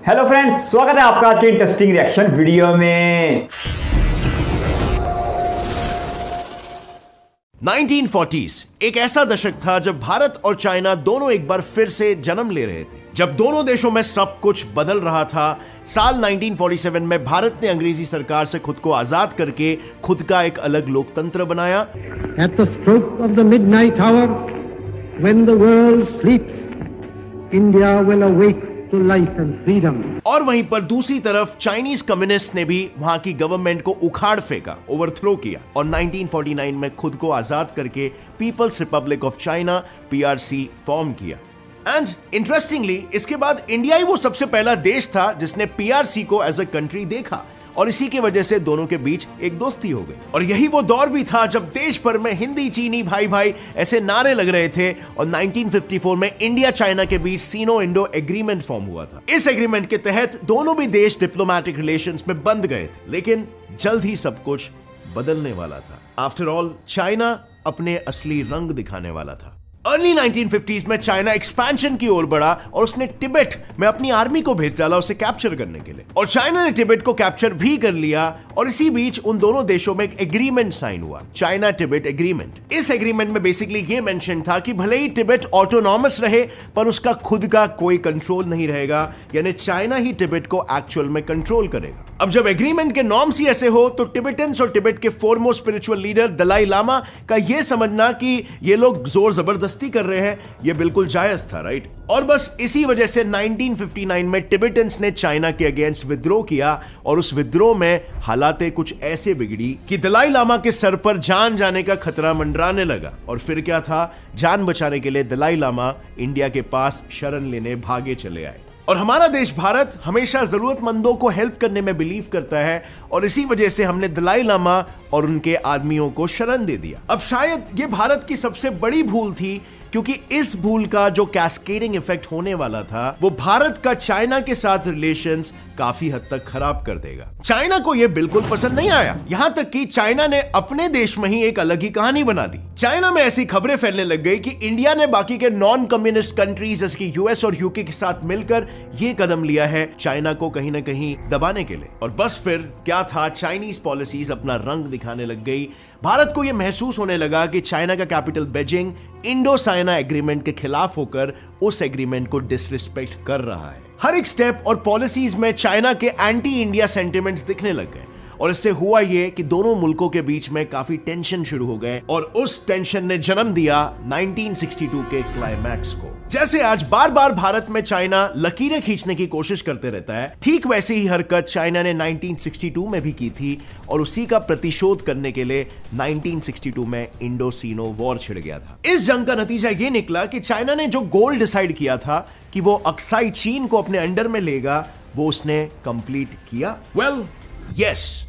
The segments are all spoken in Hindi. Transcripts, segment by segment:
हेलो फ्रेंड्स, स्वागत है आपका आज के इंटरेस्टिंग रिएक्शन वीडियो में। 1940s एक ऐसा दशक था जब भारत और चाइना दोनों एक बार फिर से जन्म ले रहे थे। जब दोनों देशों में सब कुछ बदल रहा था। साल 1947 में भारत ने अंग्रेजी सरकार से खुद को आजाद करके खुद का एक अलग लोकतंत्र बनाया। At the stroke of the midnight hour, when the world sleeps, India will awake to life and freedom. और वहीं पर दूसरी तरफ चाइनीज कम्युनिस्ट ने भी वहां की गवर्नमेंट को उखाड़ फेंका, ओवरथ्रो किया और 1949 में खुद को आजाद करके People's Republic of China PRC form किया। एंड इंटरेस्टिंगली इसके बाद इंडिया ही वो सबसे पहला देश था जिसने पीआरसी को एज अ कंट्री देखा और इसी की वजह से दोनों के बीच एक दोस्ती हो गई। और यही वो दौर भी था जब देश भर में हिंदी चीनी भाई भाई ऐसे नारे लग रहे थे और 1954 में इंडिया चाइना के बीच सीनो इंडो एग्रीमेंट फॉर्म हुआ था। इस एग्रीमेंट के तहत दोनों भी देश डिप्लोमेटिक रिलेशंस में बंध गए थे, लेकिन जल्द ही सब कुछ बदलने वाला था। आफ्टर ऑल चाइना अपने असली रंग दिखाने वाला था। अर्ली 1950s में चाइना एक्सपेंशन की ओर बढ़ा और उसने तिब्बत में अपनी आर्मी को भेज डाला उसे कैप्चर करने के लिए, और चाइना ने तिब्बत को कैप्चर भी कर लिया। और इसी बीच उन दोनों देशों में एक एग्रीमेंट साइन हुआ, चाइना तिब्बत एग्रीमेंट। इस एग्रीमेंट में बेसिकली ये मेंशन था कि भले ही तिब्बत ऑटोनॉमस रहे पर उसका खुद का कोई कंट्रोल नहीं रहेगा, यानी चाइना ही तिब्बत को एक्चुअल में कंट्रोल करेगा। अब जब एग्रीमेंट के नॉर्म्स ही ऐसे हो तो टिबेटन्स और तिब्बत के foremost spiritual leader Dalai Lama का यह समझना कि ये लोग जोर जबरदस्ती कर रहे हैं, ये बिल्कुल जायज था, राइट। और बस इसी वजह से 1959 में टिबेटन्स ने चाइना के अगेंस्ट विद्रोह किया और उस विद्रोह में हालातें कुछ ऐसे बिगड़ी कि दलाई लामा के सर पर जान जाने का खतरा मंडराने लगा। और फिर क्या था, जान बचाने के लिए दलाई लामा इंडिया के पास शरण लेने भागे चले आए। और हमारा देश भारत हमेशा जरूरतमंदों को हेल्प करने में बिलीव करता है और इसी वजह से हमने दलाई लामा और उनके आदमियों को शरण दे दिया। अब शायद ये भारत की सबसे बड़ी भूल थी, क्योंकि इस भूल का जो कैस्केडिंग इफेक्ट होने वाला था वो भारत का चाइना के साथ रिलेशंस काफी हद तक खराब कर देगा। चाइना को यह बिल्कुल पसंद नहीं आया, यहां तक कि चाइना ने अपने देश में ही एक अलग ही कहानी बना दी। चाइना में ऐसी खबरें फैलने लग गई कि इंडिया ने बाकी के नॉन कम्युनिस्ट कंट्रीज जैसे कि यूएस और यूके के साथ मिलकर यह कदम लिया है चाइना को कहीं ना कहीं दबाने के लिए। और बस फिर क्या था, चाइनीज पॉलिसीज अपना रंग दिखाने लग गई। भारत को यह महसूस होने लगा कि चाइना का capital Beijing Indo China agreement के खिलाफ होकर उस एग्रीमेंट को डिसरिस्पेक्ट कर रहा है। हर एक स्टेप और पॉलिसीज में चाइना के एंटी इंडिया सेंटिमेंट्स दिखने लग गए और इससे हुआ यह कि दोनों मुल्कों के बीच में काफी टेंशन शुरू हो गए और उस टेंशन ने जन्म दिया 1962 के क्लाइमैक्स को। जैसे आज बार बार भारत में चाइना लकीरें खींचने की कोशिश करते रहता है, ठीक वैसे ही हरकत चाइना ने 1962 में भी की थी और उसी का प्रतिशोध करने के लिए 1962 में इंडो सीनो वॉर छिड़ गया था। इस जंग का नतीजा यह निकला कि चाइना ने जो गोल डिसाइड किया था कि वो अक्साई चीन को अपने अंडर में लेगा, वो उसने कंप्लीट किया। वेल यस,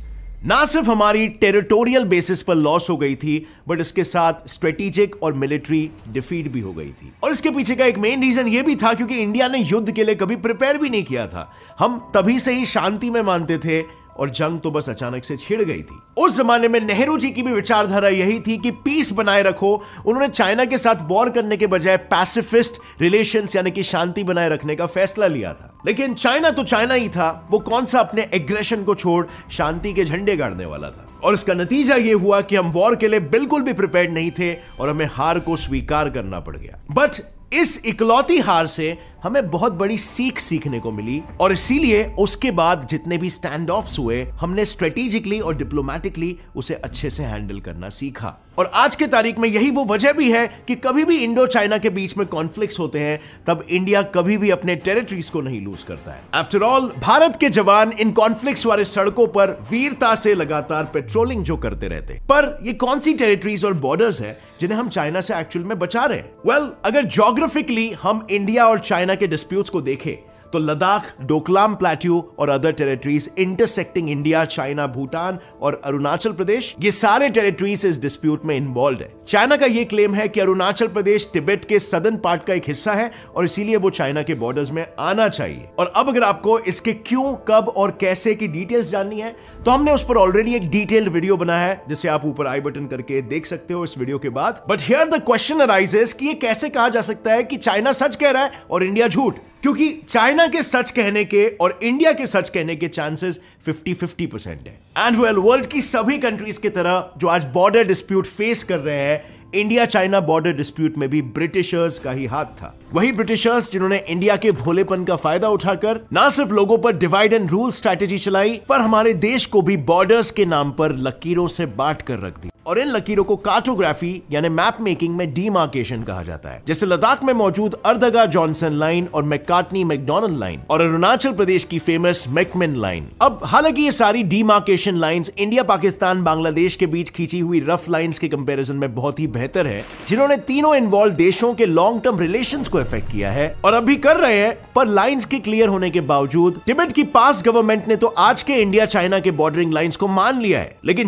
ना सिर्फ हमारी टेरिटोरियल बेसिस पर लॉस हो गई थी, बट इसके साथ स्ट्रेटेजिक और मिलिट्री डिफीट भी हो गई थी। और इसके पीछे का एक मेन रीजन यह भी था क्योंकि इंडिया ने युद्ध के लिए कभी प्रिपेयर भी नहीं किया था। हम तभी से ही शांति में मानते थे और जंग तो बस अचानक से छिड़ गई थी। उस जमाने में नेहरू जी की भी विचारधारा यही थी कि पीस बनाए रखो। उन्होंने चाइना के साथ वॉर करने के बजाय पैसिफिस्ट रिलेशंस यानी कि शांति बनाए रखने का फैसला लिया था। लेकिन चाइना तो चाइना ही था, वो कौन सा अपने एग्रेशन को छोड़ शांति के झंडे गाड़ने वाला था। और इसका नतीजा यह हुआ कि हम वॉर के लिए बिल्कुल भी प्रिपेयर्ड नहीं थे और हमें हार को स्वीकार करना पड़ गया। बट इस इकलौती हार से हमें बहुत बड़ी सीख सीखने को मिली और इसीलिए उसके बाद जितने भी स्टैंड ऑफ्स हुए हमने स्ट्रेटेजिकली और डिप्लोमेटिकली उसे अच्छे से हैंडल करना सीखा। और आज के तारीख में यही वो वजह भी है कि कभी भी इंडो चाइना के बीच में कॉन्फ्लिक्ट्स होते हैं तब इंडिया कभी भी अपने टेरिटरीज को नहीं लूज करता है। आफ्टर ऑल भारत के जवान इन कॉन्फ्लिक्ट्स वाले सड़कों पर वीरता से लगातार पेट्रोलिंग जो करते रहते, पर ये कौन सी टेरिटरीज और बॉर्डर्स है जिन्हें हम चाइना से एक्चुअल में बचा रहे हैं? वेल, अगर ज्योग्राफिकली हम इंडिया और चाइना के डिस्प्यूट्स को देखें तो लद्दाख, डोकलाम प्लेट्यू और other territories intersecting India, China, Bhutan और अरुणाचल प्रदेश, ये सारे टेरिटरीज इस डिस्प्यूट में इन्वॉल्व है। चाइना का यह क्लेम है कि अरुणाचल प्रदेश तिब्बत के सदर्न पार्ट का एक हिस्सा है और इसीलिए वो चाइना के बॉर्डर्स में आना चाहिए। और अब अगर आपको इसके क्यों, कब और कैसे की डिटेल्स जाननी है तो हमने उस पर ऑलरेडी एक डिटेल्ड वीडियो बनाया है जिसे आप ऊपर आई बटन करके देख सकते हो इस वीडियो के बाद। But here the question arises कि ये कैसे कहा जा सकता है कि चाइना सच कह रहा है और इंडिया झूठ? क्योंकि चाइना के सच कहने के और इंडिया के सच कहने के चांसेस 50-50% है। एंड वेल, वर्ल्ड की सभी कंट्रीज की तरह जो आज बॉर्डर डिस्प्यूट फेस कर रहे हैं, इंडिया चाइना बॉर्डर डिस्प्यूट में भी ब्रिटिशर्स का ही हाथ था। वही ब्रिटिशर्स जिन्होंने इंडिया के भोलेपन का फायदा उठाकर ना सिर्फ लोगों पर डिवाइड एंड रूल स्ट्रैटेजी चलाई, पर हमारे देश को भी बॉर्डर्स के नाम पर लकीरों से बांट कर रख दी। और इन लकीरों को कार्टोग्राफी यानी मैप मेकिंग में डीमार्केशन कहा जाता है। जैसे लद्दाख में मौजूद अर्दगा जॉनसन लाइन और मैकार्टनी मैकडोनल्ड लाइन और अरुणाचल प्रदेश की फेमस मैकमिन लाइन। अब हालांकि ये सारी demarcation lines India, Pakistan, Bangladesh के बीच खींची हुई रफ लाइंस के कंपैरिजन में बहुत ही बेहतर है, जिन्होंने तीनों इन्वॉल्व देशों के लॉन्ग टर्म रिलेशंस को इफेक्ट किया है और अभी कर रहे हैं। पर लाइंस के क्लियर होने के बावजूद तिब्बत की पास्ट गवर्नमेंट ने तो आज के इंडिया चाइना के बॉर्डरिंग लाइंस को मान लिया है, लेकिन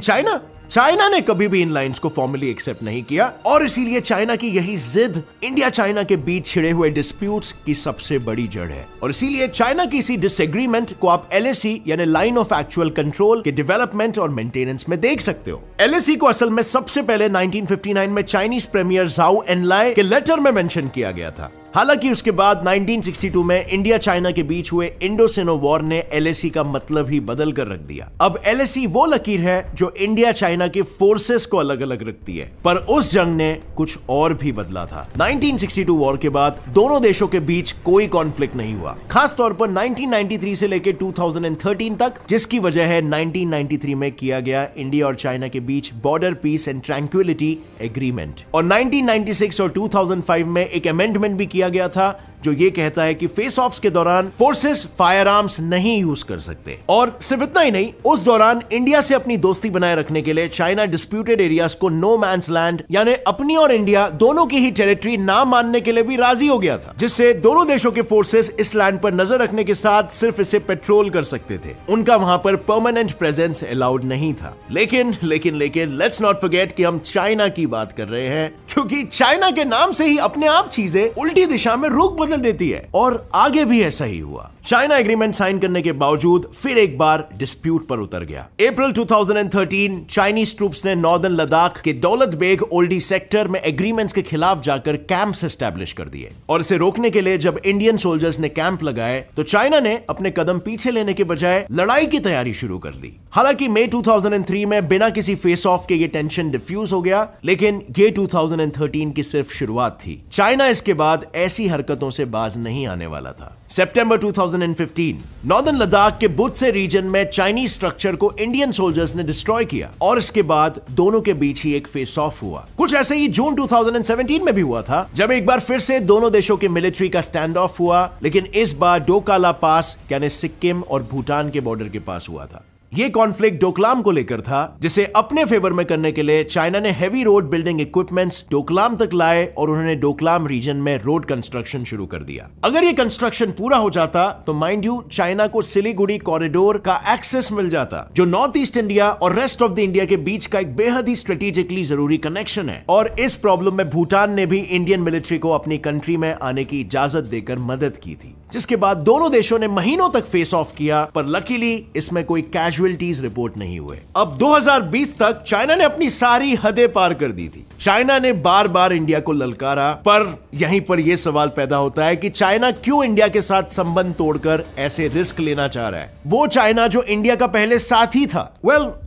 चाइना ने कभी भी इन लाइंस को फॉर्मली एक्सेप्ट नहीं किया। और इसीलिए चाइना की यही जिद इंडिया चाइना के बीच छिड़े हुए डिस्प्यूट्स की सबसे बड़ी जड़ है। और इसीलिए चाइना की इसी डिसएग्रीमेंट को आप LAC यानी लाइन ऑफ एक्चुअल कंट्रोल के डेवलपमेंट और मेंटेनेंस में देख सकते हो। LAC को असल में सबसे पहले 1959 में चाइनीज प्रीमियर झाओ एनलाई के लेटर में मेंशन किया गया था। हालांकि उसके बाद 1962 में इंडिया चाइना के बीच हुए इंडो-सिनो वॉर ने LAC का मतलब ही बदल कर रख दिया। अब LAC वो लकीर है जो इंडिया चाइना के फोर्सेस को अलग अलग रखती है, पर उस जंग ने कुछ और भी बदला था। 1962 वॉर के बाद दोनों देशों के बीच कोई कॉन्फ्लिक्ट नहीं हुआ, खास तौर पर 1993 से लेकर 2013 तक, जिसकी वजह है 1993 में किया गया इंडिया और चाइना के बीच border peace and tranquility agreement. और 1996 और 2005 में एक अमेंडमेंट भी किया गया था जो ये कहता है कि फेस ऑफ्स के दौरान फोर्सेस फायर आर्म्स नहीं यूज कर सकते। और सिर्फ इतना ही नहीं, उस दौरान इंडिया से अपनी दोस्ती बनाए रखने के लिए चाइना डिस्प्यूटेड एरियाज को नो मैंस लैंड यानी अपनी और इंडिया दोनों की ही टेरिटरी ना मानने के लिए भी राजी हो गया था, जिससे दोनों देशों के फोर्सेस इस लैंड पर नजर रखने के साथ सिर्फ इसे पेट्रोल कर सकते थे। उनका वहां पर परमानेंट प्रेजेंस अलाउड नहीं था। लेकिन लेट्स नॉट फॉरगेट कि हम चाइना की बात कर रहे हैं, क्योंकि चाइना के नाम से ही अपने आप चीजें उल्टी दिशा में रुख बदल देती है। और आगे भी ऐसा ही हुआ। चाइना एग्रीमेंट साइन करने के बावजूद फिर एक बार डिस्प्यूट पर उतर गया। अप्रैल 2013 चाइनीज ट्रूप्स ने नॉर्दर्न लद्दाख के दौलत बेग ओल्डी सेक्टर में एग्रीमेंट्स के खिलाफ जाकर कैंप्स एस्टैब्लिश कर दिए। और इसे रोकने के लिए जब इंडियन सोल्जर्स ने कैंप लगाए तो चाइना ने अपने कदम पीछे लेने के बजाय लड़ाई की तैयारी शुरू कर दी। हालांकि मई 2003 में बिना किसी फेस ऑफ के ये टेंशन डिफ्यूज हो गया, लेकिन ये 2013 की सिर्फ शुरुआत थी। चाइना इसके बाद ऐसी हरकतों से बाज नहीं आने वाला था। सितंबर 2015 नॉर्दर्न लद्दाख के बुत्से रीजन में चाइनीज स्ट्रक्चर को इंडियन सोल्जर्स ने डिस्ट्रॉय किया और इसके बाद दोनों के बीच ही एक फेस ऑफ हुआ। कुछ ऐसे ही जून 2017 में भी हुआ था, जब एक बार फिर से दोनों देशों के मिलिट्री का स्टैंड ऑफ हुआ, लेकिन इस बार डोकाला पास यानी सिक्किम और भूटान के बॉर्डर के पास हुआ था। ये कॉन्फ्लिक्ट डोकलाम को लेकर था, जिसे अपने फेवर में करने के लिए चाइना ने heavy road building equipments Doklam तक लाए और उन्होंने डोकलाम रीजन में रोड कंस्ट्रक्शन शुरू कर दिया। अगर ये कंस्ट्रक्शन पूरा हो जाता तो माइंड यू चाइना को सिलीगुड़ी कॉरिडोर का एक्सेस मिल जाता, जो नॉर्थ ईस्ट इंडिया और रेस्ट ऑफ द इंडिया के बीच का एक बेहद ही स्ट्रेटेजिकली जरूरी कनेक्शन है। और इस प्रॉब्लम में भूटान ने भी इंडियन मिलिट्री को अपनी कंट्री में आने की इजाजत देकर मदद की थी, जिसके बाद दोनों देशों ने महीनों तक फेस ऑफ किया, पर लकीली इसमें कोई कैजुअलिटीज रिपोर्ट नहीं हुए। अब 2020 तक चाइना ने अपनी सारी हदें पार कर दी थी। चाइना ने बार बार इंडिया को ललकारा, पर यहीं पर यह सवाल पैदा होता है कि चाइना क्यों इंडिया के साथ संबंध तोड़कर ऐसे रिस्क लेना चाह रहा है, वो चाइना जो इंडिया का पहले साथी था।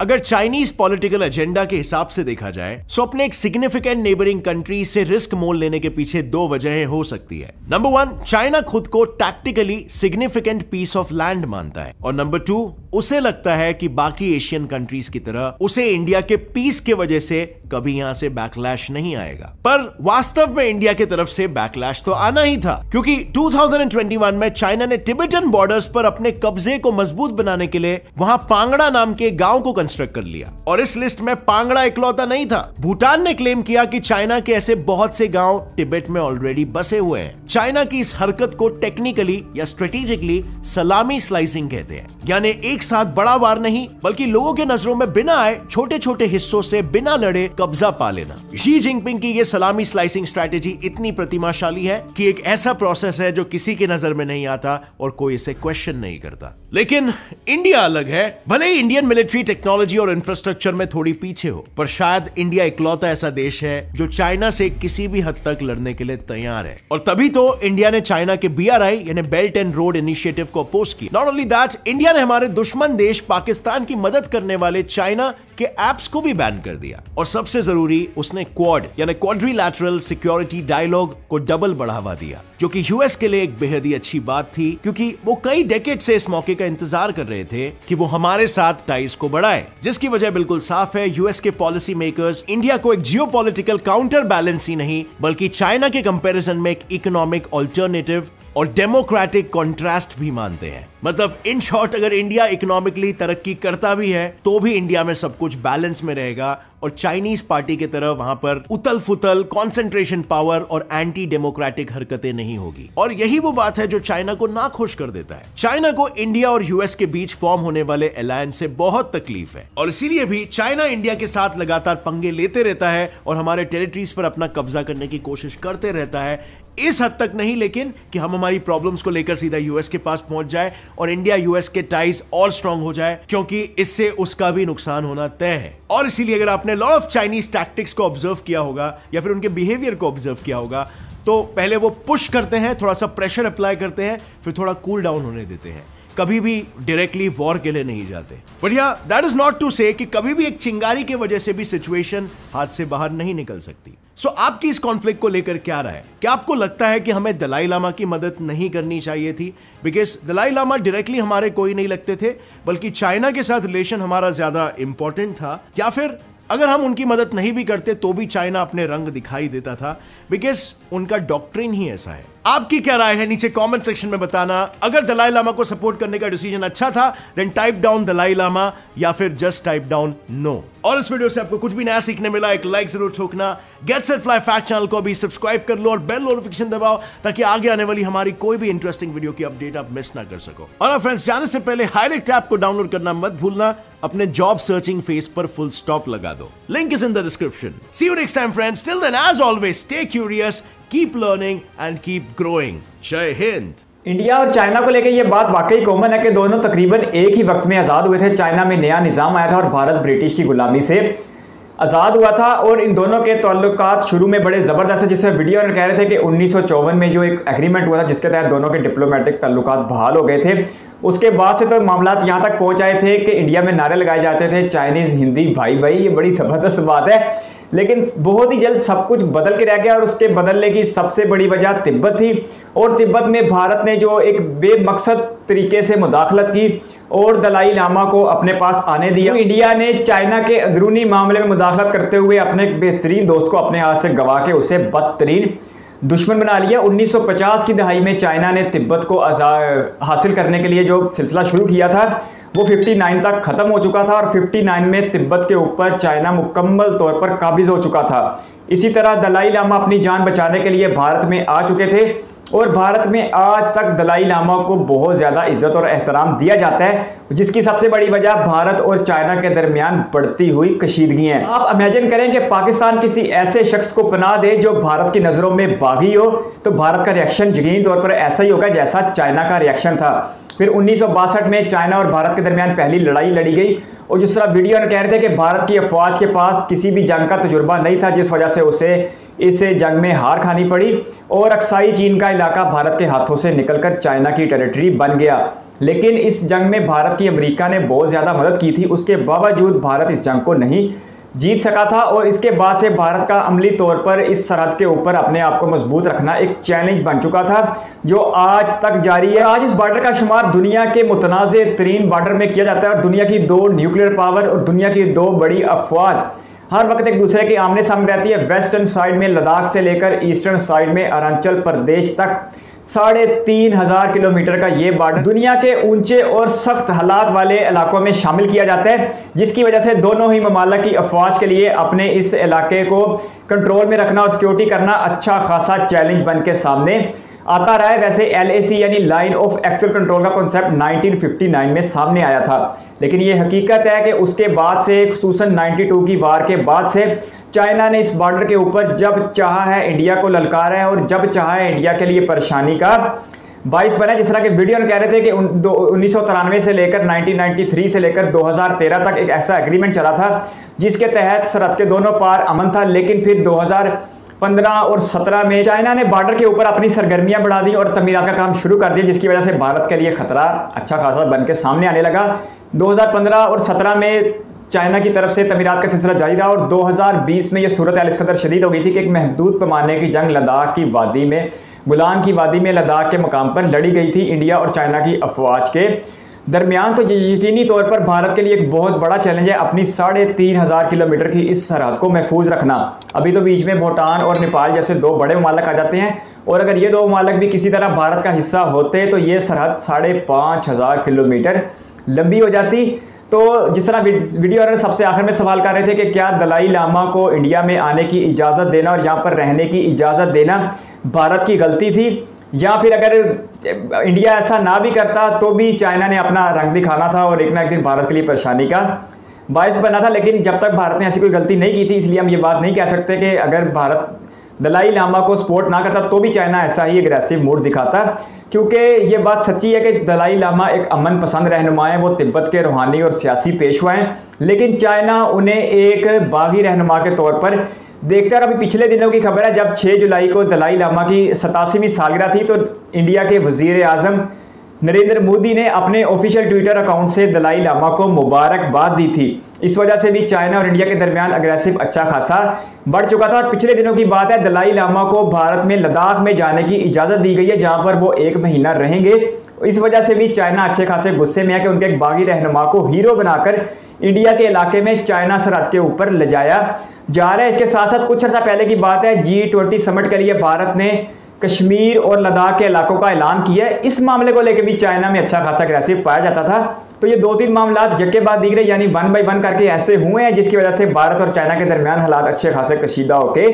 अगर चाइनीज पॉलिटिकल एजेंडा के हिसाब से देखा जाए तो अपने एक सिग्निफिकेंट नेबरिंग कंट्री से रिस्क मोल लेने के पीछे दो वजहें हो सकती है। नंबर 1, चाइना खुद को tactically significant piece of land मानता है, और नंबर 2, उसे लगता है कि बाकी एशियन कंट्रीज की तरह उसे इंडिया के पीस के वजह से कभी यहां से बैकलैश नहीं आएगा। पर वास्तव में इंडिया की तरफ से बैकलैश तो आना ही था, क्योंकि 2021 में चाइना ने तिब्बतन बॉर्डर्स पर अपने कब्जे को मजबूत बनाने के लिए वहां पांगड़ा नाम के गांव को कंस्ट्रक्ट कर लिया। और इस लिस्ट में पांगड़ा इकलौता नहीं था। भूटान ने क्लेम किया कि चाइना के ऐसे बहुत से गांव तिब्बत में ऑलरेडी बसे हुए हैं। चाइना की इस हरकत को टेक्निकली या स्ट्रेटेजिकली सलामी स्लाइसिंग कहते हैं, यानी एक साथ बड़ा वार नहीं, बल्कि लोगों के नजरों में बिना आए छोटे छोटे हिस्सों से बिना लड़े कब्जा पा लेना। शी जिनपिंग की ये सलामी स्लाइसिंग स्ट्रैटेजी इतनी प्रतिमाशाली है कि एक ऐसा प्रोसेस है जो किसी की नजर में नहीं आता और कोई इसे क्वेश्चन नहीं करता। लेकिन इंडिया अलग है। भले ही इंडियन मिलिट्री टेक्नोलॉजी और इंफ्रास्ट्रक्चर में थोड़ी पीछे हो, पर शायद इंडिया इकलौता ऐसा देश है जो चाइना से किसी भी हद तक लड़ने के लिए तैयार है। और तभी तो इंडिया ने चाइना के BRI यानी बेल्ट एंड रोड इनिशिएटिव को अपोज किया। नॉट ओनली दैट, इंडिया ने हमारे दुश्मन देश पाकिस्तान की मदद करने वाले चाइना के एप्स को भी बैन कर दिया। और सबसे जरूरी, उसने क्वाड यानी क्वाड्रिलैटरल सिक्योरिटी डायलॉग को डबल बढ़ावा दिया, जो कि यूएस के लिए एक बेहद ही अच्छी बात थी, क्योंकि वो कई डेकेड से इस मौके का इंतजार कर रहे थे कि वो हमारे साथ टाइज को बढ़ाए। जिसकी वजह बिल्कुल साफ है, यूएस के पॉलिसी मेकर्स इंडिया को एक जियोपॉलिटिकल काउंटर बैलेंस ही नहीं बल्कि चाइना के कंपैरिजन में एक इकोनॉमिक ऑल्टरनेटिव और डेमोक्रेटिक कॉन्ट्रास्ट भी मानते हैं। मतलब इन शॉर्ट, अगर इंडिया इकोनॉमिकली तरक्की करता भी है तो भी इंडिया में सब कुछ बैलेंस में रहेगा और चाइनीज पार्टी की तरह वहां पर उतल फुतल, कॉन्सेंट्रेशन पावर और एंटी डेमोक्रेटिक हरकतें नहीं होगी। और यही वो बात है जो चाइना को नाखुश कर देता है। चाइना को इंडिया और यूएस के बीच फॉर्म होने वाले अलायंस से बहुत तकलीफ है और इसीलिए भी चाइना इंडिया के साथ लगातार पंगे लेते रहता है और हमारे टेरिटरीज पर अपना कब्जा करने की कोशिश करते रहता है। इस हद तक नहीं लेकिन कि हम हमारी प्रॉब्लम्स को लेकर सीधा यूएस के पास पहुंच जाए और इंडिया यूएस के टाइज और स्ट्रांग हो जाए, क्योंकि इससे उसका भी नुकसान होना तय है। और इसीलिए अगर आपने लॉट ऑफ चाइनीज टैक्टिक्स को ऑब्जर्व किया होगा या फिर उनके बिहेवियर को ऑब्जर्व किया होगा, तो पहले वो पुश करते हैं, थोड़ा सा प्रेशर अप्लाई करते हैं, फिर थोड़ा कूल डाउन होने देते हैं, कभी भी डायरेक्टली वॉर के लिए नहीं जाते। बट या दैट इज नॉट टू से कि कभी भी एक चिंगारी की वजह से भी सिचुएशन हाथ से बाहर नहीं निकल सकती। सो आपकी इस कॉन्फ्लिक्ट को लेकर क्या राय है? क्या आपको लगता है कि हमें दलाई लामा की मदद नहीं करनी चाहिए थी? बिकॉज दलाई लामा डायरेक्टली हमारे कोई नहीं लगते थे, बल्कि चाइना के साथ रिलेशन हमारा ज्यादा इंपॉर्टेंट था। या फिर अगर हम उनकी मदद नहीं भी करते तो भी चाइना अपने रंग दिखाई देता था, बिकॉज उनका डॉक्ट्रिन ही ऐसा है। आपकी क्या राय है नीचे कमेंट सेक्शन में बताना। अगर दलाई लामा को सपोर्ट करने का डिसीजन अच्छा था then type down Dalai Lama या फिर जस्ट टाइप डाउन नो। और इस वीडियो से आपको कुछ भी नया सीखने मिला, एक लाइक जरूर ठोकना। Get set fly fact channel को भी सब्सक्राइब कर लो और बेल नोटिफिकेशन दबाओ ताकि आगे आने वाली हमारी कोई भी इंटरेस्टिंग वीडियो की अपडेट आप मिस ना कर सको। और फ्रेंड्स, जाने से पहले हाईलाइट ऐप को डाउनलोड करना मत भूलना। अपने जॉब सर्चिंग फेस पर फुल स्टॉप लगा दो। Link is in the description. See you next time friends. Till then as always stay curious, keep learning and keep growing. Jai Hind. India और चाइना को लेकर ये बात वाकई कॉमन है कि दोनों तकरीबन एक ही वक्त में आज़ाद हुए थे। चाइना में नया निज़ाम आया था और भारत ब्रिटिश की गुलामी से आज़ाद हुआ था और इन दोनों के ताल्लुकात शुरू में बड़े ज़बरदस्त है। जिससे वीडियो में कह रहे थे कि 1954 में जो एक एग्रीमेंट हुआ था जिसके तहत दोनों के डिप्लोमेटिक ताल्लुकात बहाल हो गए थे, उसके बाद से तो मामला यहाँ तक पहुँच आए थे कि इंडिया में नारे लगाए जाते थे चाइनीज़ हिंदी भाई भाई। ये बड़ी ज़बरदस्त बात है, लेकिन बहुत ही जल्द सब कुछ बदल के रह गया और उसके बदलने की सबसे बड़ी वजह तिब्बत थी। और तिब्बत में भारत ने जो एक बेमकसद तरीके से मुदाखलत की और दलाई लामा को अपने पास आने दिया। इंडिया ने चाइना के अंदरूनी मामले में मुदाखलत करते हुए अपने बेहतरीन दोस्त को अपने हाथ से गंवा के उसे बदतरीन दुश्मन बना लिया। 1950 की दहाई में चाइना ने तिब्बत को हासिल करने के लिए जो सिलसिला शुरू किया था वो 59 तक ख़त्म हो चुका था और 59 में तिब्बत के ऊपर चाइना मुकम्मल तौर पर काबिज हो चुका था। इसी तरह दलाई लामा अपनी जान बचाने के लिए भारत में आ चुके थे और भारत में आज तक दलाई लामा को बहुत ज़्यादा इज्जत और एहतराम दिया जाता है, जिसकी सबसे बड़ी वजह भारत और चाइना के दरमियान बढ़ती हुई कशीदगी है। आप इमेजिन करें कि पाकिस्तान किसी ऐसे शख्स को पनाह दे जो भारत की नज़रों में बागी हो, तो भारत का रिएक्शन यकीनी तौर पर ऐसा ही होगा जैसा चाइना का रिएक्शन था। फिर 1962 में चाइना और भारत के दरमियान पहली लड़ाई लड़ी गई और जिस तरह वीडियो में कह रहे थे कि भारत की अफवाज के पास किसी भी जंग का तजुर्बा नहीं था, जिस वजह से उसे इस जंग में हार खानी पड़ी और अक्साई चीन का इलाका भारत के हाथों से निकलकर चाइना की टेरिटरी बन गया। लेकिन इस जंग में भारत की अमेरिका ने बहुत ज़्यादा मदद की थी, उसके बावजूद भारत इस जंग को नहीं जीत सका था और इसके बाद से भारत का अमली तौर पर इस सरहद के ऊपर अपने आप को मजबूत रखना एक चैलेंज बन चुका था जो आज तक जारी है। आज इस बॉर्डर का शुमार दुनिया के मुतनाज़ तरीन बॉर्डर में किया जाता है और दुनिया की दो न्यूक्लियर पावर और दुनिया की दो बड़ी अफवाज हर वक्त एक दूसरे के आमने सामने रहती है। वेस्टर्न साइड में लद्दाख से लेकर ईस्टर्न साइड में अरुणाचल प्रदेश तक 3500 किलोमीटर का ये बॉर्डर दुनिया के ऊंचे और सख्त हालात वाले इलाकों में शामिल किया जाता है, जिसकी वजह से दोनों ही ममालिक की अफवाज के लिए अपने इस इलाके को कंट्रोल में रखना और सिक्योरिटी करना अच्छा खासा चैलेंज बन के सामने आता रहा है। वैसे LAC यानी लाइन ऑफ एक्चुअल कंट्रोल का कॉन्सेप्ट 1959 में सामने आया था, लेकिन ये हकीकत है कि उसके बाद से खुसूसन 92 की वार के बाद से चाइना ने इस बॉर्डर के ऊपर जब चाहा है इंडिया को ललकारा है और जब चाहा है इंडिया के लिए परेशानी का बाइस बना। जिस तरह के वीडियो में कह रहे थे कि 1993 से लेकर 1993 से लेकर 2013 तक एक ऐसा एग्रीमेंट चला था जिसके तहत सरहद के दोनों पार अमन था, लेकिन फिर 2015 और 17 में चाइना ने बॉर्डर के ऊपर अपनी सरगर्मियां बढ़ा दी और तमीरात का काम शुरू कर दिया, जिसकी वजह से भारत के लिए खतरा अच्छा खासा बन के सामने आने लगा। 2015 और 17 में चाइना की तरफ से तमीरात का सिलसिला जारी रहा और 2020 में यह सूरत इस कदर शदीद हो गई थी कि एक महदूद पैमाने की जंग लद्दाख की वादी में, गुलान की वादी में लद्दाख के मकाम पर लड़ी गई थी इंडिया और चाइना की अफवाज के दरमियान। तो यकीनी तौर पर भारत के लिए एक बहुत बड़ा चैलेंज है अपनी 3500 किलोमीटर की इस सरहद को महफूज रखना। अभी तो बीच में भूटान और नेपाल जैसे दो बड़े ममालिक आ जाते हैं और अगर ये दो ममालिक भी किसी तरह भारत का हिस्सा होते तो ये सरहद 5500 किलोमीटर लंबी हो जाती। तो जिस तरह वीडियो ने सबसे आखिर में सवाल कर रहे थे कि क्या दलाई लामा को इंडिया में आने की इजाज़त देना और यहाँ पर रहने की इजाज़त देना भारत की गलती थी, या फिर अगर इंडिया ऐसा ना भी करता तो भी चाइना ने अपना रंग दिखाना था और एक ना एक दिन भारत के लिए परेशानी का बायस बना था। लेकिन जब तक भारत ने ऐसी कोई गलती नहीं की थी, इसलिए हम ये बात नहीं कह सकते कि अगर भारत दलाई लामा को सपोर्ट ना करता तो भी चाइना ऐसा ही एग्रेसिव मूड दिखाता, क्योंकि ये बात सच्ची है कि दलाई लामा एक अमन पसंद रहनुमा है, वो तिब्बत के रूहानी और सियासी पेशवा हैं, लेकिन चाइना उन्हें एक बागी रहनुमा के तौर पर देखते हैं। अभी पिछले दिनों की खबर है, जब 6 जुलाई को दलाई लामा की 87वीं सालगिरह थी तो इंडिया के वजीर आज़म नरेंद्र मोदी ने अपने ऑफिशियल ट्विटर अकाउंट से दलाई लामा को मुबारकबाद दी थी। इस वजह से भी चाइना और इंडिया के दरमियान अग्रेसिव अच्छा खासा बढ़ चुका था। और पिछले दिनों की बात है, दलाई लामा को भारत में लद्दाख में जाने की इजाज़त दी गई है, जहां पर वो 1 महीना रहेंगे। इस वजह से भी चाइना अच्छे खासे गुस्से में है कि उनके एक बागी रहनुमा को हीरो बनाकर इंडिया के इलाके में चाइना सरहद के ऊपर ले जाया जा रहा है। इसके साथ साथ कुछ अर्सा पहले की बात है, G20 समिट के लिए भारत ने कश्मीर और लद्दाख के इलाकों का ऐलान किया है। इस मामले को लेकर भी चाइना में अच्छा खासा अग्रेसिव पाया जाता था। तो ये 2-3 मामला जग के बाद दिख रहे, यानी 1 बाय 1 करके ऐसे हुए हैं जिसकी वजह से भारत और चाइना के दरमियान हालात अच्छे खासे कशीदा होके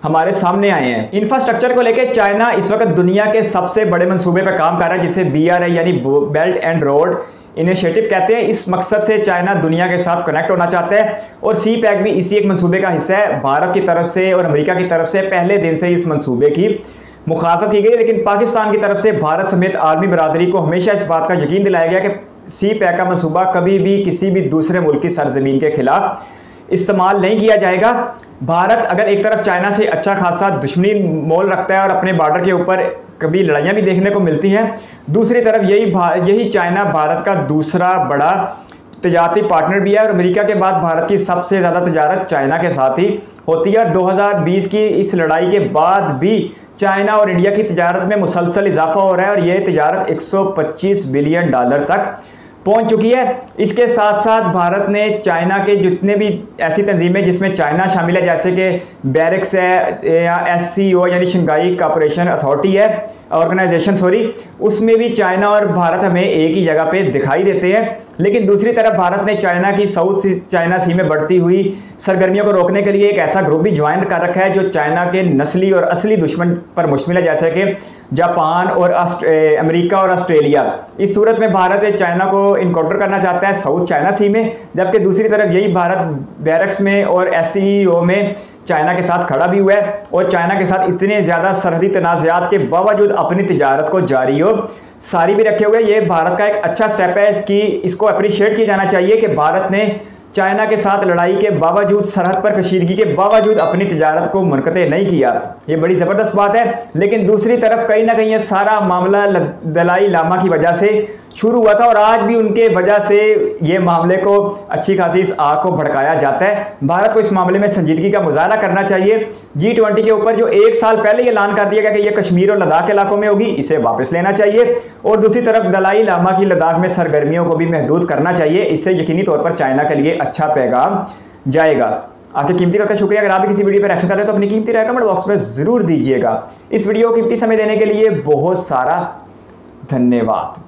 हमारे सामने आए हैं। इंफ्रास्ट्रक्चर को लेकर चाइना इस वक्त दुनिया के सबसे बड़े मंसूबे पर काम कर रहा है, जिसे BRI यानी बेल्ट एंड रोड इनिशिएटिव कहते हैं। इस मकसद से चाइना दुनिया के साथ कनेक्ट होना चाहता है और CPEC भी इसी एक मंसूबे का हिस्सा है। भारत की तरफ से और अमेरिका की तरफ से पहले दिन से इस मंसूबे की मुखालफत की गई, लेकिन पाकिस्तान की तरफ से भारत समेत आलमी बरादरी को हमेशा इस बात का यकीन दिलाया गया कि CPEC का मंसूबा कभी भी किसी भी दूसरे मुल्क की सरजमीन के खिलाफ इस्तेमाल नहीं किया जाएगा। भारत अगर एक तरफ चाइना से अच्छा खासा दुश्मनी मोल रखता है और अपने बॉर्डर के ऊपर कभी लड़ाइयाँ भी देखने को मिलती हैं, दूसरी तरफ यही चाइना भारत का दूसरा बड़ा तजारती पार्टनर भी है और अमेरिका के बाद भारत की सबसे ज़्यादा तजारत चाइना के साथ ही होती है। 2020 की इस लड़ाई के बाद भी चाइना और इंडिया की तजारत में मुसलसल इजाफा हो रहा है और ये तजारत $125 बिलियन तक पहुंच चुकी है। इसके साथ साथ भारत ने चाइना के जितने भी ऐसी तंजीमें जिसमें चाइना शामिल है, जैसे कि बैरिक्स है या SCO यानी शंघाई कोऑपरेशन अथॉरिटी है ऑर्गेनाइजेशन उसमें भी चाइना और भारत हमें एक ही जगह पे दिखाई देते हैं। लेकिन दूसरी तरफ भारत ने चाइना की साउथ चाइना सी में बढ़ती हुई सरगर्मियों को रोकने के लिए एक ऐसा ग्रुप भी ज्वाइन कर रखा है जो चाइना के नस्ली और असली दुश्मन पर मुश्तमिल है, जैसे कि जापान और अमेरिका और ऑस्ट्रेलिया। इस सूरत में भारत चाइना को इनकाउंटर करना चाहता है साउथ चाइना सी में, जबकि दूसरी तरफ यही भारत बैरिक्स में और SCO में चाइना के साथ खड़ा भी हुआ है और चाइना के साथ इतने ज़्यादा सरहदी तनाज़ात के बावजूद अपनी तिजारत को जारी और सारी भी रखे हुए। ये भारत का एक अच्छा स्टेप है, इसको अप्रिशिएट किया जाना चाहिए कि भारत ने चाइना के साथ लड़ाई के बावजूद, सरहद पर कशीदगी के बावजूद अपनी तिजारत को मुनक़ते नहीं किया। ये बड़ी ज़बरदस्त बात है। लेकिन दूसरी तरफ कहीं ना कहीं ये सारा मामला दलाई लामा की वजह से शुरू हुआ था और आज भी उनके वजह से ये मामले को अच्छी खासी इस आग को भड़काया जाता है। भारत को इस मामले में संजीदगी का मुजाहरा करना चाहिए। G20 के ऊपर जो 1 साल पहले ये ऐलान कर दिया गया कि ये कश्मीर और लद्दाख के इलाकों में होगी, इसे वापस लेना चाहिए और दूसरी तरफ दलाई लामा की लद्दाख में सरगर्मियों को भी महदूद करना चाहिए। इससे यकीनी तौर पर चाइना के लिए अच्छा पैगाम जाएगा। आपके कीमती वक्त का शुक्रिया। अगर आप भी किसी वीडियो पर रिएक्शन करते हैं तो अपनी कीमती राय कमेंट बॉक्स में ज़रूर दीजिएगा। इस वीडियो को कीमती समय देने के लिए बहुत सारा धन्यवाद।